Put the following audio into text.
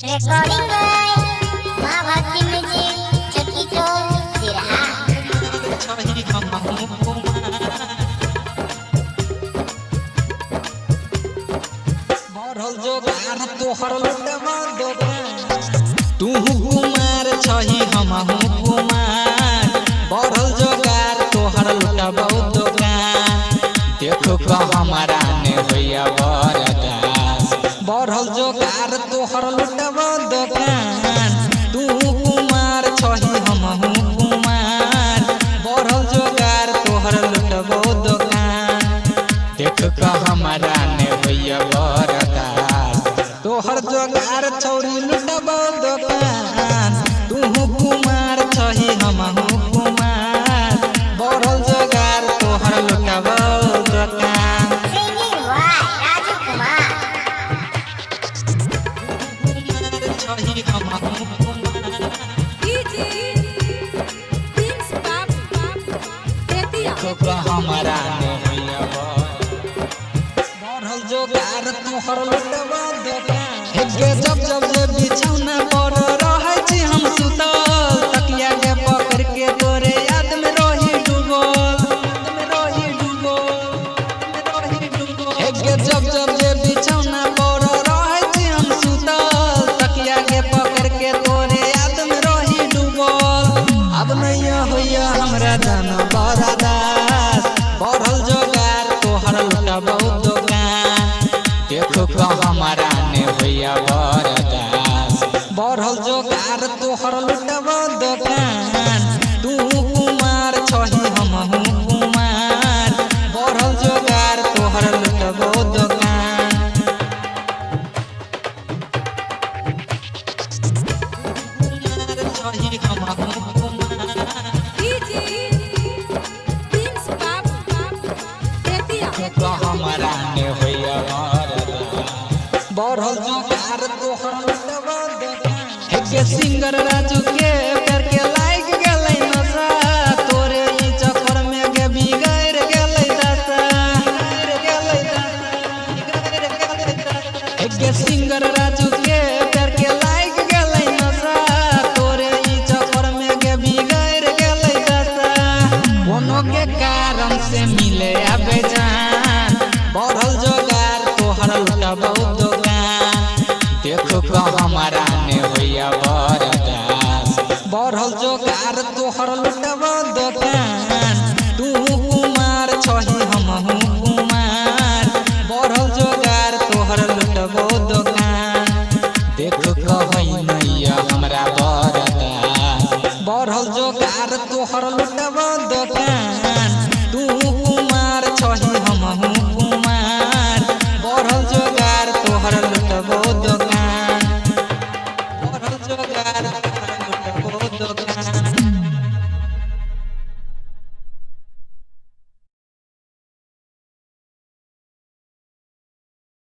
Recording by Mahavashi Music, Chakito, Sirha. बढ़ल जोगार तोहर लुटवा दोकान तू कुमार छही हमहु कुमार बढ़ल जोगार तोहर लुटवा दोकान देखो क हमारा ने होया बरदास बढ़ल जोगार तोहर लुटवा दोकान तू कुमार छही हमहु कुमार बढ़ल जोगार तोहर लुटवा दोकान देखो क हमारा ने होया बरदास तोहर जोगार छौरी लुटबो दोकान तू कुमार छही हमहु कुमार बढ़ल जोगार तोहर लुटबो दोकान Singing by Raju Kumar. छही हमहु कुमार देखो क हमारा ने होया बढ़ल जोगार तोहर लुटबो दोकान हेगे जब जब जे बिछौना पर रहै छी हम सुतल तकिया के पकड़ के तोरे याद में रही डूबल हेगे जब जब जे बिछौना पर रहै छी हम सुतल तकिया के पकड़ के तोरे याद में रही डूबल अब नहीं होइया हमरा जान बरदास बढ़ल जोगार तोहर लुटबो दोकान देखो क हमारा ने होइया बरदास बढ़ल जोगार तोहर लुटबो दोकान तू कुमार छही हमहु कुमार बढ़ल जोगार तोहर लुटबो दोकान छही हमहु कुमार देखो हमारा ने होइया बरदास बढ़ल जोगार तोहर लुटबो दोकान हेगे सिंगर राजू के प्यार के लाग गेलै नशा तोरे ई चक्कर में गे बिगड़ गेलै दशा हेगे सिंगर राजू के प्यार के लाग गेलै नशा तोरे ई चक्कर में गे बिगड़ गेलै दशा कोनो के कारण से मिले आबे जान बढ़ल जोगार तोहर लुटबो दोकान देखो क हमारा ने होइया बरदास बढ़ल जोगार तोहर लुटबो दोकान तू कुमार छही हमहु कुमार बढ़ल जोगार तोहर लुटबो दोकान देखो क होइया हमरा बरदास बढ़ल जोगार तोहर लुटबो दोकान तू